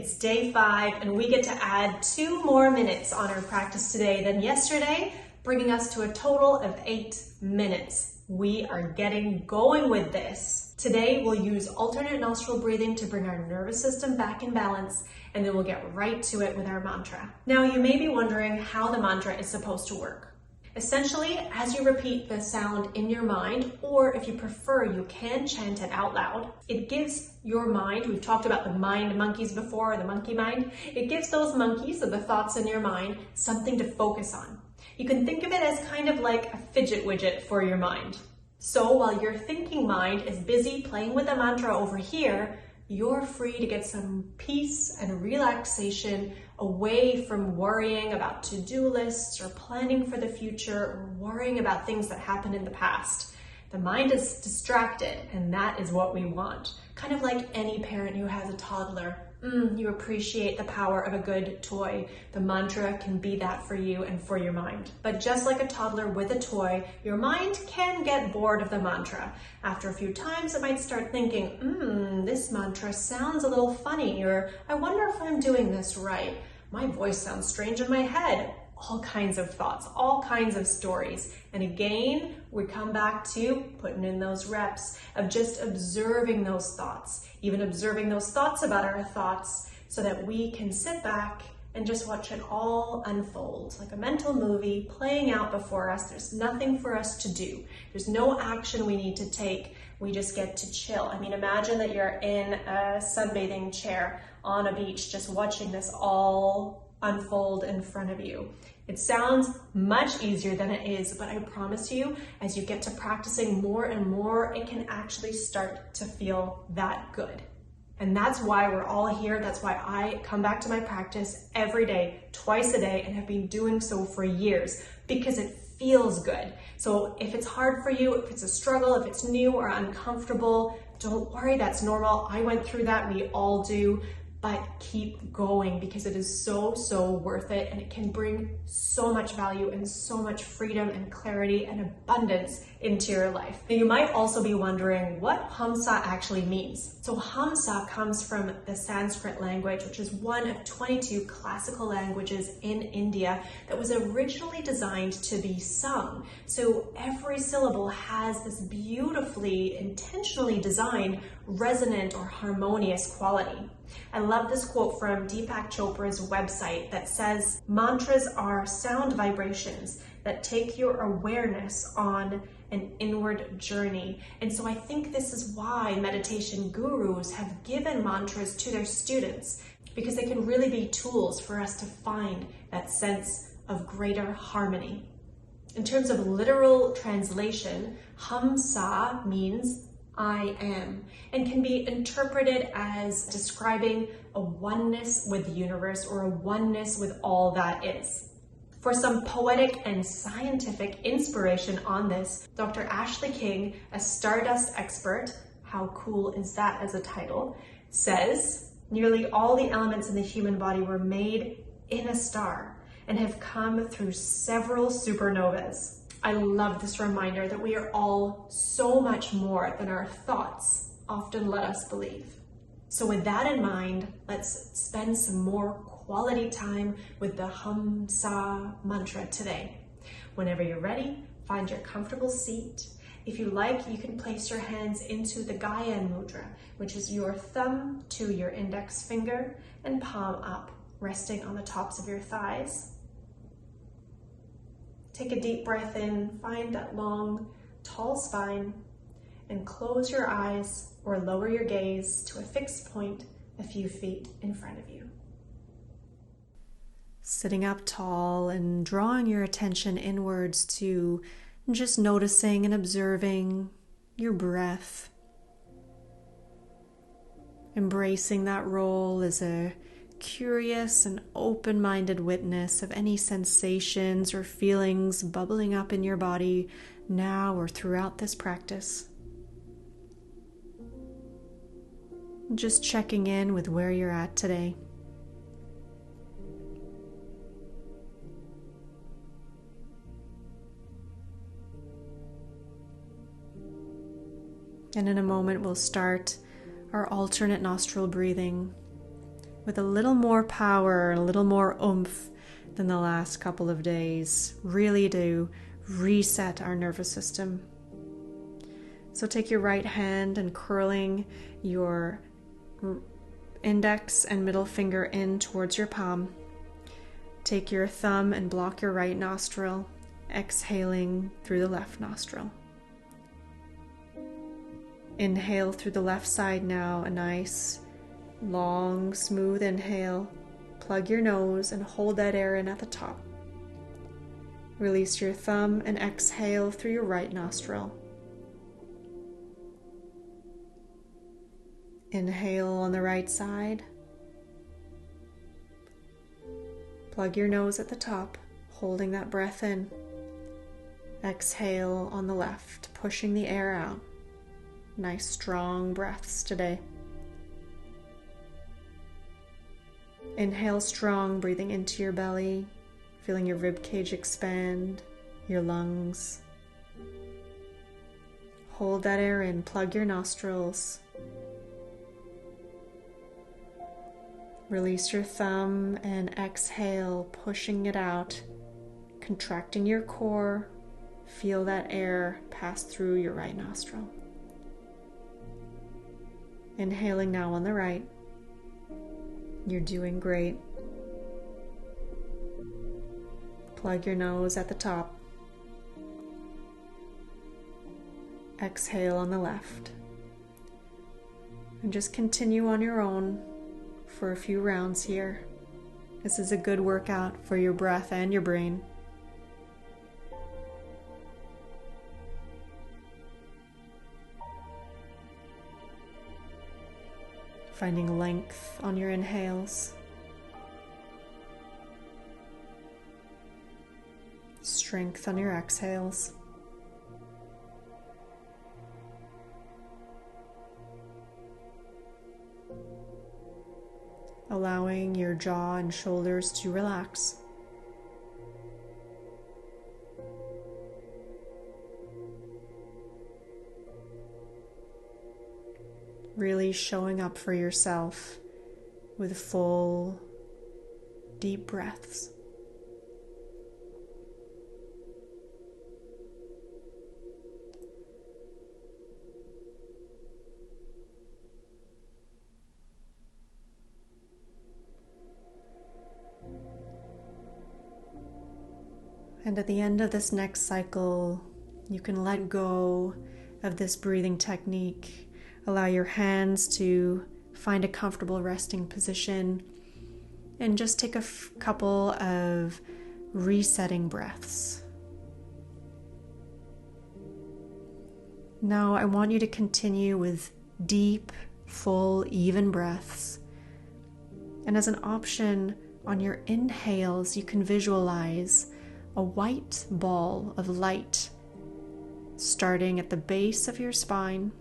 It's day 5 and we get to add 2 more minutes on our practice today than yesterday, bringing us to a total of 8 minutes. We are getting going with this. Today we'll use alternate nostril breathing to bring our nervous system back in balance, and then we'll get right to it with our mantra. Now you may be wondering how the mantra is supposed to work. Essentially, as you repeat the sound in your mind, or if you prefer, you can chant it out loud, it gives your mind, we've talked about the mind monkeys before, the monkey mind, it gives those monkeys, or the thoughts in your mind, something to focus on. You can think of it as kind of like a fidget widget for your mind. So while your thinking mind is busy playing with the mantra over here, you're free to get some peace and relaxation away from worrying about to-do lists or planning for the future or worrying about things that happened in the past. The mind is distracted, and that is what we want. Kind of like any parent who has a toddler. You appreciate the power of a good toy. The mantra can be that for you and for your mind. But just like a toddler with a toy, your mind can get bored of the mantra. After a few times, it might start thinking, this mantra sounds a little funny, or I wonder if I'm doing this right. My voice sounds strange in my head. All kinds of thoughts, all kinds of stories. And again, we come back to putting in those reps of just observing those thoughts, even observing those thoughts about our thoughts, so that we can sit back and just watch it all unfold like a mental movie playing out before us. There's nothing for us to do. There's no action we need to take. We just get to chill. I mean, imagine that you're in a sunbathing chair on a beach, just watching this all unfold in front of you. It sounds much easier than it is, but I promise you, as you get to practicing more and more, it can actually start to feel that good. And that's why we're all here. That's why I come back to my practice every day, twice a day, and have been doing so for years, because it feels good. So if it's hard for you, if it's a struggle, if it's new or uncomfortable, don't worry, that's normal. I went through that, we all do. But keep going, because it is so, so worth it, and it can bring so much value and so much freedom and clarity and abundance into your life. Now, you might also be wondering what Hamsa actually means. So Hamsa comes from the Sanskrit language, which is one of 22 classical languages in India that was originally designed to be sung. So every syllable has this beautifully, intentionally designed, resonant or harmonious quality. I love this quote from Deepak Chopra's website that says, "Mantras are sound vibrations that take your awareness on an inward journey." And so I think this is why meditation gurus have given mantras to their students, because they can really be tools for us to find that sense of greater harmony. In terms of literal translation, Hamsa means I am, and can be interpreted as describing a oneness with the universe or a oneness with all that is. For some poetic and scientific inspiration on this, Dr. Ashley King, a Stardust expert, how cool is that as a title, says, nearly all the elements in the human body were made in a star and have come through several supernovas. I love this reminder that we are all so much more than our thoughts often let us believe. So with that in mind, let's spend some more quality time with the Hamsa mantra today. Whenever you're ready, find your comfortable seat. If you like, you can place your hands into the Gyan mudra, which is your thumb to your index finger and palm up, resting on the tops of your thighs. Take a deep breath in, find that long, tall spine, and close your eyes or lower your gaze to a fixed point a few feet in front of you. Sitting up tall and drawing your attention inwards to just noticing and observing your breath. Embracing that role as a curious and open-minded witness of any sensations or feelings bubbling up in your body now or throughout this practice. Just checking in with where you're at today. And in a moment, we'll start our alternate nostril breathing. with a little more power and a little more oomph than the last couple of days, really to reset our nervous system. So take your right hand and curling your index and middle finger in towards your palm. Take your thumb and block your right nostril, exhaling through the left nostril. Inhale through the left side now, a nice, long, smooth inhale. Plug your nose and hold that air in at the top. Release your thumb and exhale through your right nostril. Inhale on the right side. Plug your nose at the top, holding that breath in. Exhale on the left, pushing the air out. Nice strong breaths today. Inhale strong, breathing into your belly, feeling your rib cage expand, your lungs. Hold that air in, plug your nostrils. Release your thumb and exhale, pushing it out, contracting your core. Feel that air pass through your right nostril. Inhaling now on the right. You're doing great. Plug your nose at the top. Exhale on the left. And just continue on your own for a few rounds here. This is a good workout for your breath and your brain. Finding length on your inhales, strength on your exhales. Allowing your jaw and shoulders to relax. Really showing up for yourself with full, deep breaths. And at the end of this next cycle, you can let go of this breathing technique. Allow your hands to find a comfortable resting position and just take a couple of resetting breaths. Now I want you to continue with deep, full, even breaths. And as an option, on your inhales, you can visualize a white ball of light starting at the base of your spine,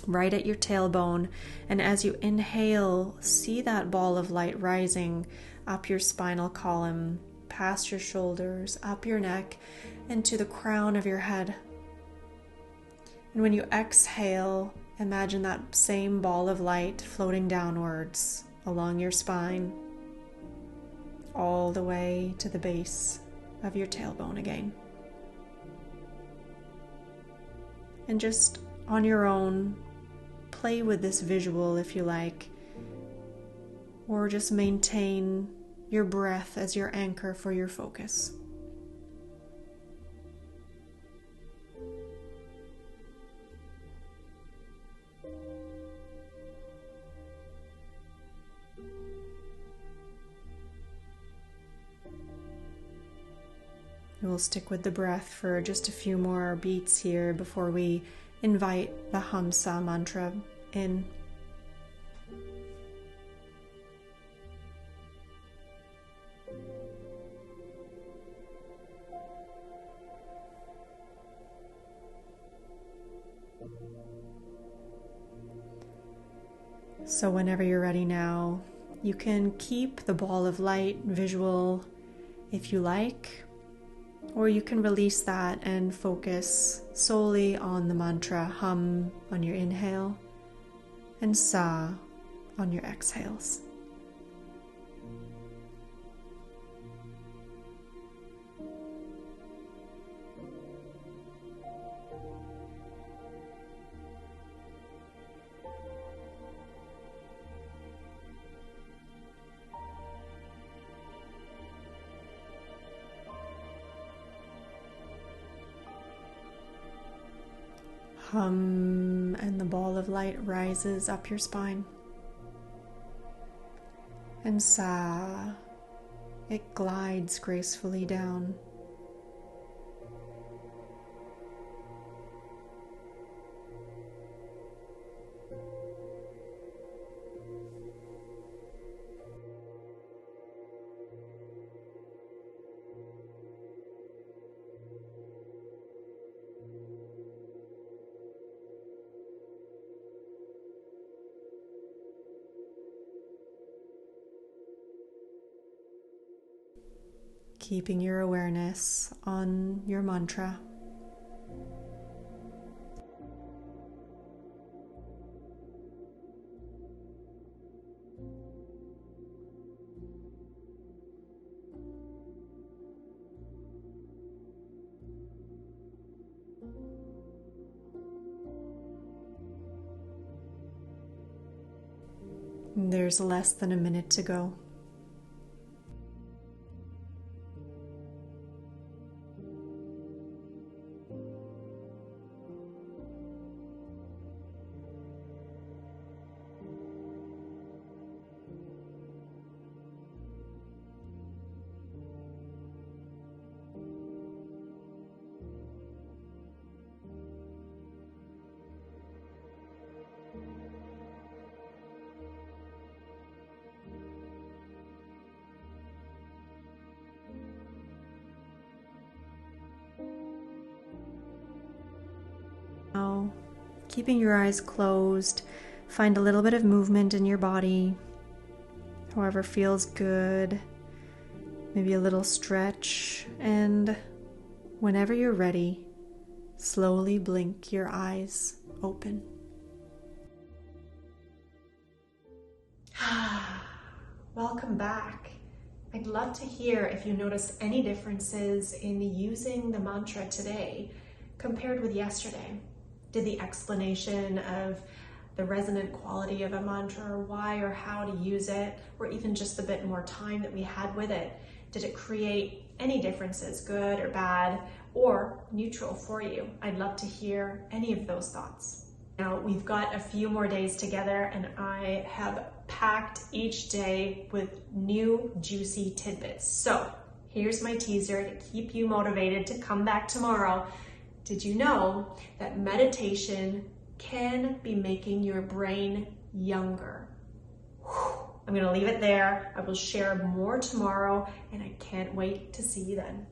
right at your tailbone, and as you inhale, see that ball of light rising up your spinal column, past your shoulders, up your neck, and to the crown of your head. And when you exhale, imagine that same ball of light floating downwards along your spine, all the way to the base of your tailbone again. And just on your own, play with this visual if you like, or just maintain your breath as your anchor for your focus. We'll stick with the breath for just a few more beats here before we invite the Hamsa mantra in. So whenever you're ready now, you can keep the ball of light visual if you like, or you can release that and focus solely on the mantra Hum on your inhale and Sa on your exhales. Hum, and the ball of light rises up your spine. And sa, it glides gracefully down. Keeping your awareness on your mantra. There's less than a minute to go. Now, keeping your eyes closed, find a little bit of movement in your body, however feels good, maybe a little stretch, and whenever you're ready, slowly blink your eyes open. Welcome back. I'd love to hear if you noticed any differences in using the mantra today compared with yesterday. Did the explanation of the resonant quality of a mantra, or why or how to use it, or even just the bit more time that we had with it, did it create any differences, good or bad, or neutral for you? I'd love to hear any of those thoughts. Now, we've got a few more days together, and I have packed each day with new juicy tidbits. So here's my teaser to keep you motivated to come back tomorrow. Did you know that meditation can be making your brain younger? I'm going to leave it there. I will share more tomorrow, and I can't wait to see you then.